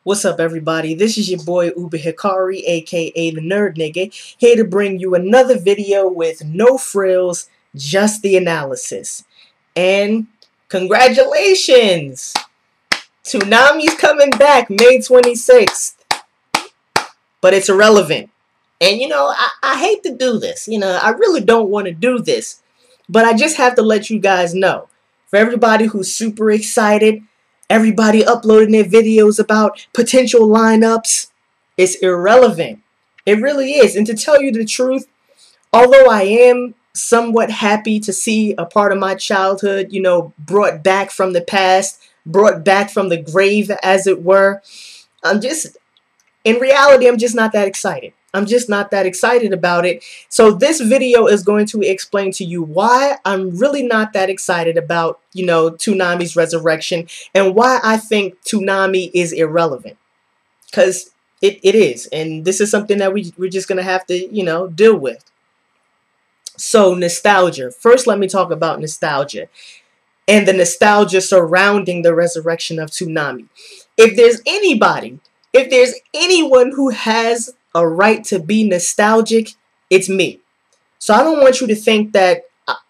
What's up, everybody? This is your boy Uber Hikari, aka the Nerd Nigga, here to bring you another video with no frills, just the analysis. And congratulations! Toonami's coming back May 26th, but it's irrelevant. And I hate to do this. I really don't want to do this, but I just have to let you guys know. For everybody who's super excited, everybody uploading their videos about potential lineups, it's irrelevant. It really is. And to tell you the truth, although I am somewhat happy to see a part of my childhood, brought back from the past, brought back from the grave, as it were, in reality, I'm just not that excited. I'm just not that excited about it. So this video is going to explain to you why I'm really not that excited about, Toonami's resurrection and why I think Toonami is irrelevant. Because it is. And this is something that we're just going to have to, deal with. So nostalgia. First, let me talk about nostalgia and the nostalgia surrounding the resurrection of Toonami. If there's anyone who has a right to be nostalgic, it's me. So I don't want you to think that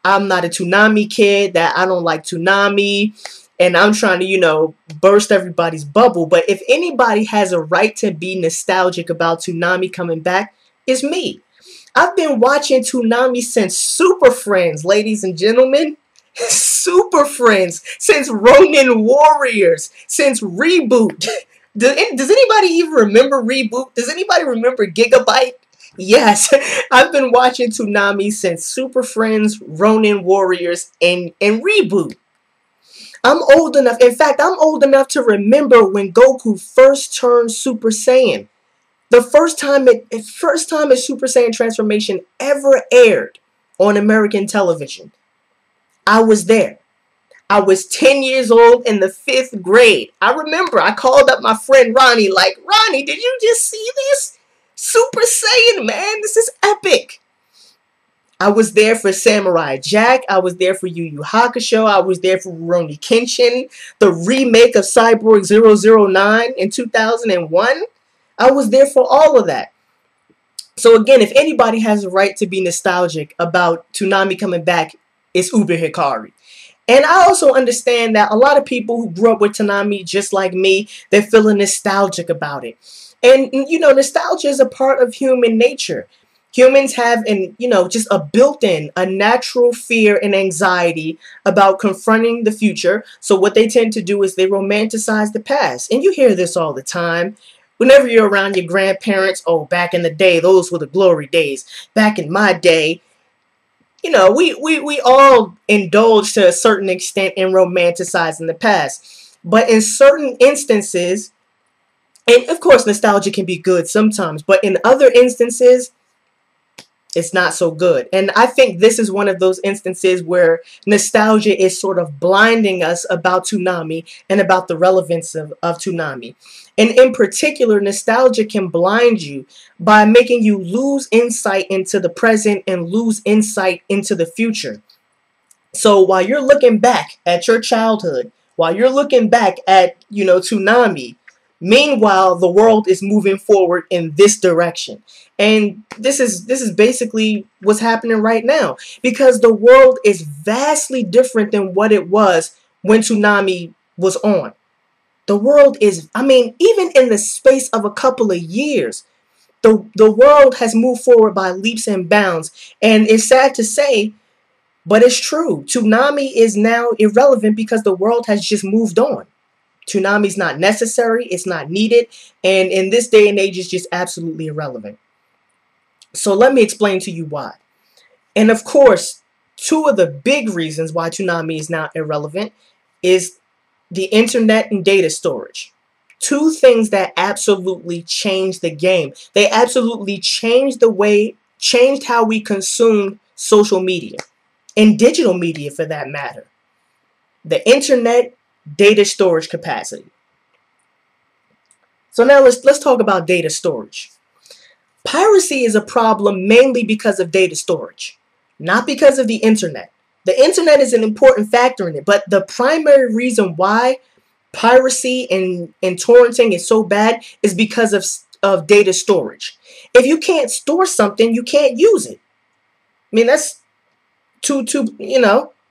I'm not a Toonami kid, that I don't like Toonami, and I'm trying to, burst everybody's bubble. But if anybody has a right to be nostalgic about Toonami coming back, it's me. I've been watching Toonami since Super Friends, ladies and gentlemen. Super Friends, since Ronin Warriors, since Reboot. Does anybody even remember Reboot? Does anybody remember Gigabyte? Yes, I've been watching Toonami since Super Friends, Ronin Warriors, and Reboot. I'm old enough. In fact, I'm old enough to remember when Goku first turned Super Saiyan. The first time a Super Saiyan transformation ever aired on American television. I was there. I was 10 years old in the 5th grade. I remember I called up my friend Ronnie like, Ronnie, did you just see this? Super Saiyan, man, this is epic. I was there for Samurai Jack. I was there for Yu Yu Hakusho. I was there for Rurouni Kenshin, the remake of Cyborg 009 in 2001. I was there for all of that. So again, if anybody has a right to be nostalgic about Toonami coming back, it's Uber Hikari. And I also understand that a lot of people who grew up with Toonami, just like me, they're feeling nostalgic about it. And, nostalgia is a part of human nature. Humans have, just a built-in, a natural fear and anxiety about confronting the future. So what they tend to do is they romanticize the past. And you hear this all the time. Whenever you're around your grandparents, oh, back in the day, those were the glory days. Back in my day, we all indulge to a certain extent in romanticizing the past. But in certain instances, and of course nostalgia can be good sometimes, but in other instances, it's not so good. And I think this is one of those instances where nostalgia is sort of blinding us about Toonami and about the relevance of Toonami. And in particular, nostalgia can blind you by making you lose insight into the present and lose insight into the future. So while you're looking back at your childhood, while you're looking back at, Toonami, meanwhile, the world is moving forward in this direction. And this is basically what's happening right now, because the world is vastly different than what it was when Toonami was on. The world is, even in the space of a couple of years, the world has moved forward by leaps and bounds. And it's sad to say, but it's true. Toonami is now irrelevant because the world has just moved on. Toonami's not necessary, it's not needed, and in this day and age, it's just absolutely irrelevant. So let me explain to you why. And of course, two of the big reasons why Toonami is now irrelevant is the internet and data storage. Two things that absolutely changed the game. They absolutely changed how we consume social media and digital media for that matter. The internet, data storage capacity. So now let's talk about data storage. Piracy is a problem mainly because of data storage, not because of the internet. The internet is an important factor in it, but the primary reason why piracy and torrenting is so bad is because of data storage. If you can't store something, you can't use it. I mean, that's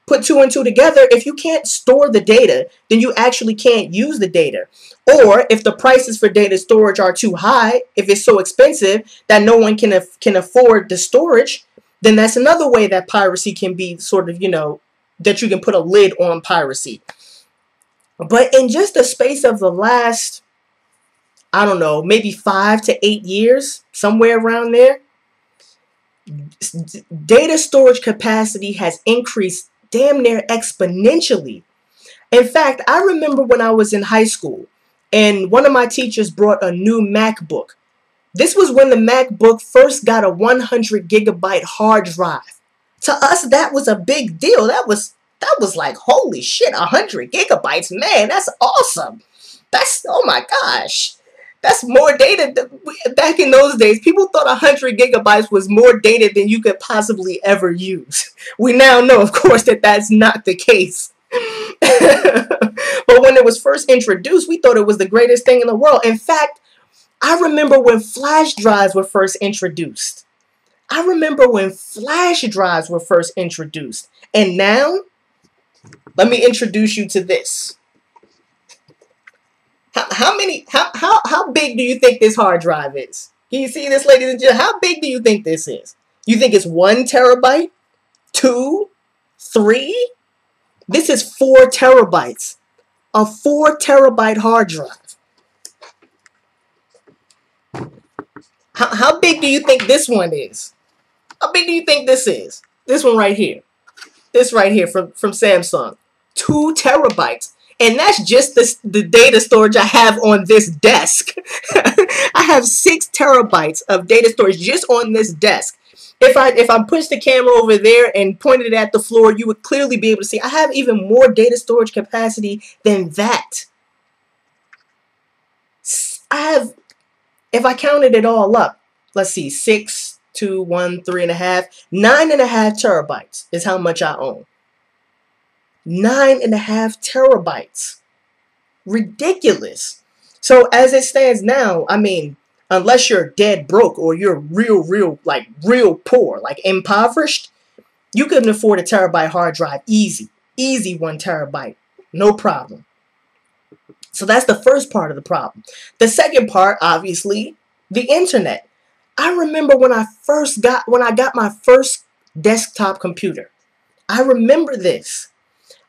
put two and two together. If you can't store the data, then you actually can't use the data. Or if the prices for data storage are too high, if it's so expensive that no one can afford the storage, then that's another way that piracy can be sort of, that you can put a lid on piracy. But in just the space of the last, I don't know, maybe 5 to 8 years, somewhere around there, data storage capacity has increased damn near exponentially. In fact, I remember when I was in high school and one of my teachers brought a new MacBook. This was when the MacBook first got a 100 gigabyte hard drive. To us, that was a big deal. That was like, holy shit, 100 gigabytes, man, that's awesome. Oh my gosh. That's more data. Back in those days, people thought 100 gigabytes was more data than you could possibly ever use. We now know, of course, that that's not the case. But when it was first introduced, we thought it was the greatest thing in the world. In fact, I remember when flash drives were first introduced. And now, let me introduce you to this. How big do you think this hard drive is? Can you see this, ladies and gentlemen? How big do you think this is? You think it's 1 terabyte? 2? 3? This is 4 terabytes. A 4 terabyte hard drive. How big do you think this one is? How big do you think this is? This one right here. This right here from Samsung. 2 terabytes. And that's just the data storage I have on this desk. I have 6 terabytes of data storage just on this desk. If I pushed the camera over there and pointed it at the floor, you would clearly be able to see I have even more data storage capacity than that. If I counted it all up, let's see, 6, 2, 1, 3.5, 9.5 terabytes is how much I own. 9.5 terabytes. Ridiculous. So as it stands now, I mean, unless you're dead broke or you're real poor, like impoverished, you couldn't afford a terabyte hard drive. Easy 1 terabyte. No problem. So that's the first part of the problem. The second part, obviously, the internet. I remember when I got my first desktop computer. I remember this.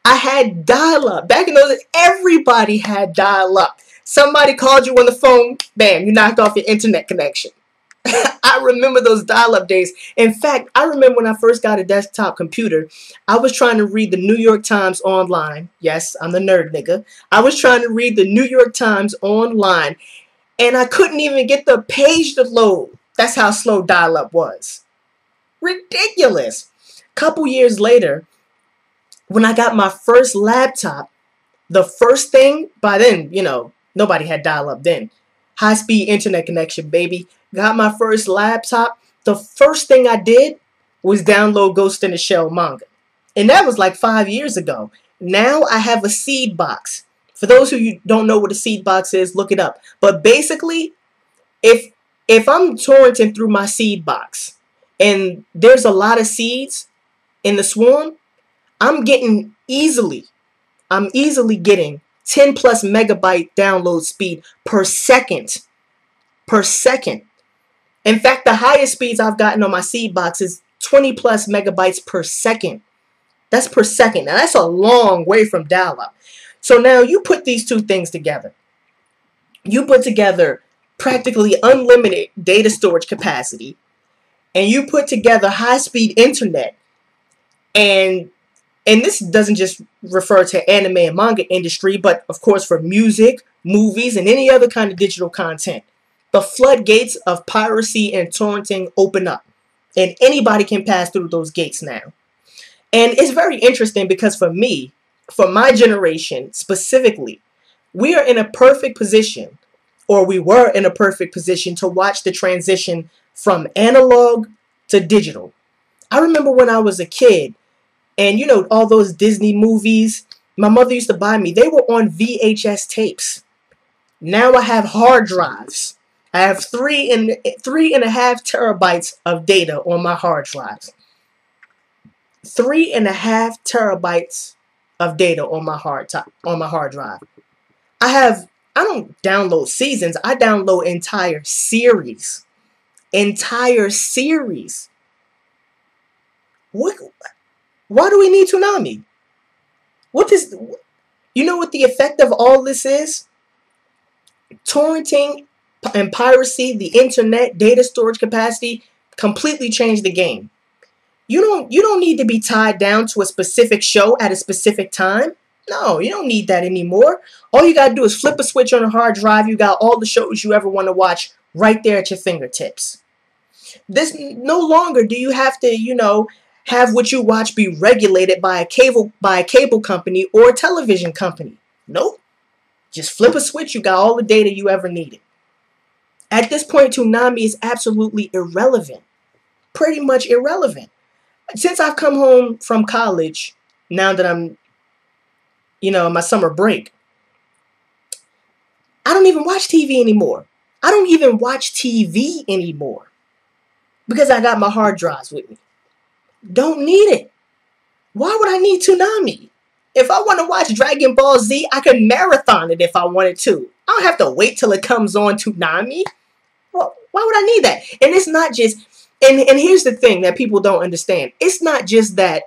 I had dial-up. Back in those days, everybody had dial-up. Somebody called you on the phone, bam, you knocked off your internet connection. I remember those dial-up days. In fact, I remember when I first got a desktop computer, I was trying to read the New York Times online. Yes, I'm the nerd nigga. I was trying to read the New York Times online, and I couldn't even get the page to load. That's how slow dial-up was. Ridiculous. Couple years later, when I got my first laptop, the first thing, by then, nobody had dial-up then. High-speed internet connection, baby. Got my first laptop. The first thing I did was download Ghost in the Shell manga. And that was like 5 years ago. Now I have a seed box. For those who don't know what a seed box is, look it up. But basically, if I'm torrenting through my seed box and there's a lot of seeds in the swarm, I'm easily getting 10 plus megabyte download speed per second. In fact, the highest speeds I've gotten on my seed box is 20 plus megabytes per second. That's per second. Now that's a long way from dial-up. So now you put these two things together. You put together practically unlimited data storage capacity, and you put together high-speed internet, and this doesn't just refer to anime and manga industry, but of course for music, movies, and any other kind of digital content. The floodgates of piracy and torrenting open up, and anybody can pass through those gates now. And it's very interesting because for me, for my generation specifically, we are in a perfect position, or we were in a perfect position to watch the transition from analog to digital. I remember when I was a kid, and all those Disney movies, my mother used to buy me, they were on VHS tapes. Now I have hard drives. I have 3.5 terabytes of data on my hard drives. 3.5 terabytes of data on my hard drive. I don't download seasons. I download entire series. Entire series. What? Why do we need Toonami? You know what the effect of all this is? Torrenting and piracy, the internet, data storage capacity completely changed the game. You don't need to be tied down to a specific show at a specific time. No, you don't need that anymore. All you gotta do is flip a switch on a hard drive. You got all the shows you ever want to watch right there at your fingertips. This no longer do you have to, have what you watch be regulated by a cable company or a television company. Nope. Just flip a switch, you got all the data you ever needed. At this point, Toonami is absolutely irrelevant. Pretty much irrelevant. Since I've come home from college, now that I'm, in my summer break, I don't even watch TV anymore. I don't even watch TV anymore because I got my hard drives with me. Don't need it. Why would I need Toonami? If I want to watch Dragon Ball Z, I can marathon it if I wanted to. I don't have to wait till it comes on Toonami. Well, why would I need that? And it's not just, and here's the thing that people don't understand. It's not just that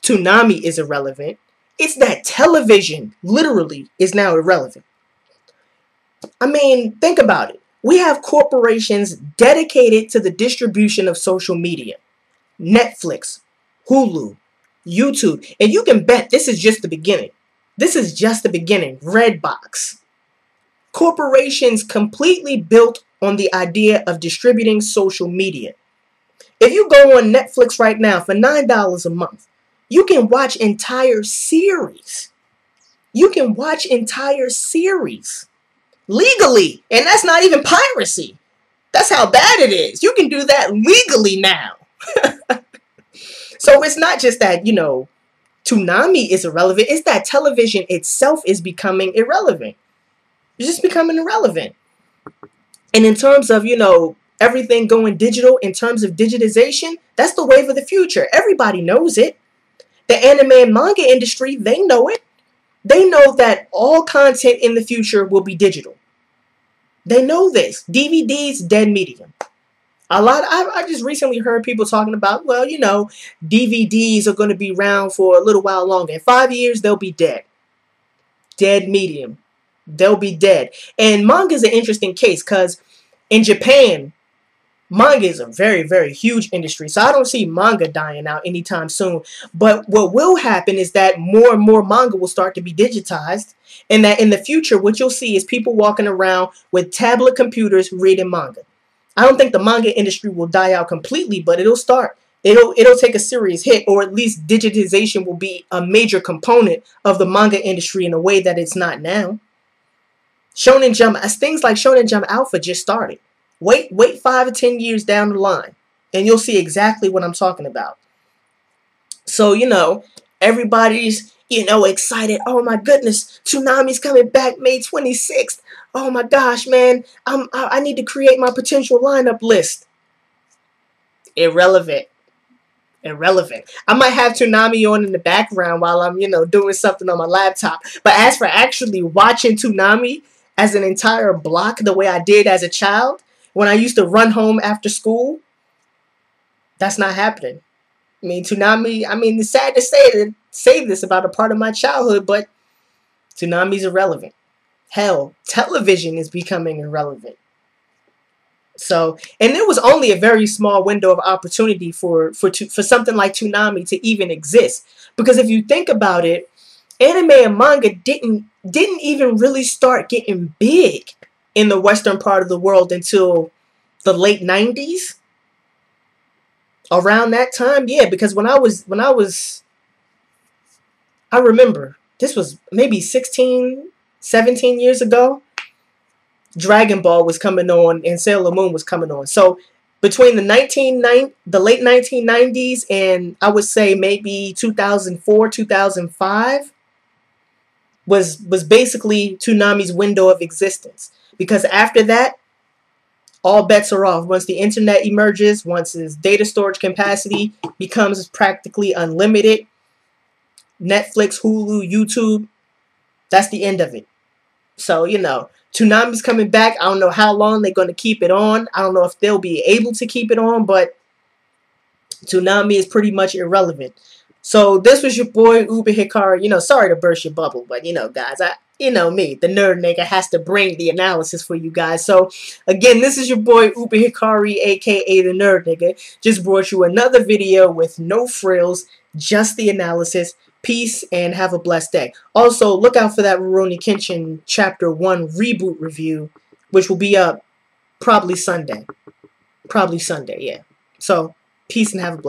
Toonami is irrelevant. It's that television literally is now irrelevant. I mean, think about it. We have corporations dedicated to the distribution of social media. Netflix, Hulu, YouTube. And you can bet this is just the beginning. This is just the beginning. Redbox. Corporations completely built on the idea of distributing social media. If you go on Netflix right now for $9 a month, you can watch entire series. You can watch entire series legally. And that's not even piracy. That's how bad it is. You can do that legally now. So it's not just that, Toonami is irrelevant. It's that television itself is becoming irrelevant. It's just becoming irrelevant. And in terms of, everything going digital, in terms of digitization, that's the wave of the future. Everybody knows it. The anime and manga industry, they know it. They know that all content in the future will be digital. They know this. DVDs, dead medium. I just recently heard people talking about, well, DVDs are going to be around for a little while longer. In 5 years, they'll be dead. Dead medium. They'll be dead. And manga is an interesting case because in Japan, manga is a very, very huge industry. So I don't see manga dying out anytime soon. But what will happen is that more and more manga will start to be digitized. And that in the future, what you'll see is people walking around with tablet computers reading manga. I don't think the manga industry will die out completely, but it'll start. It'll take a serious hit, or at least digitization will be a major component of the manga industry in a way that it's not now. Shonen Jump, as things like Shonen Jump Alpha just started. Wait 5 or 10 years down the line, and you'll see exactly what I'm talking about. So, everybody's, excited. Oh my goodness, Toonami's coming back May 26th. Oh my gosh, man, I need to create my potential lineup list. Irrelevant. I might have Toonami on in the background while I'm, doing something on my laptop. But as for actually watching Toonami as an entire block the way I did as a child, when I used to run home after school, that's not happening. Toonami, it's sad to say this about a part of my childhood, but Toonami's irrelevant. Hell, television is becoming irrelevant. So, and there was only a very small window of opportunity for something like Toonami to even exist. Because if you think about it, anime and manga didn't even really start getting big in the western part of the world until the late 90s. Around that time, yeah, because I remember this was maybe 17 years ago, Dragon Ball was coming on and Sailor Moon was coming on. So between the late 1990s and I would say maybe 2004, 2005, was basically Toonami's window of existence. Because after that, all bets are off. Once the internet emerges, once its data storage capacity becomes practically unlimited, Netflix, Hulu, YouTube, that's the end of it. So, you know, Toonami's coming back. I don't know how long they're going to keep it on. I don't know if they'll be able to keep it on, but Toonami is pretty much irrelevant. So this was your boy Uber Hikari. You know, sorry to burst your bubble, but you know, guys, you know me, the nerd nigga, has to bring the analysis for you guys. So again, this is your boy Uber Hikari, aka the nerd nigga. Just brought you another video with no frills, just the analysis. Peace and have a blessed day. Also, look out for that Rurouni Kenshin Chapter 1 reboot review, which will be up probably Sunday. Probably Sunday, yeah. So, peace and have a blessed day.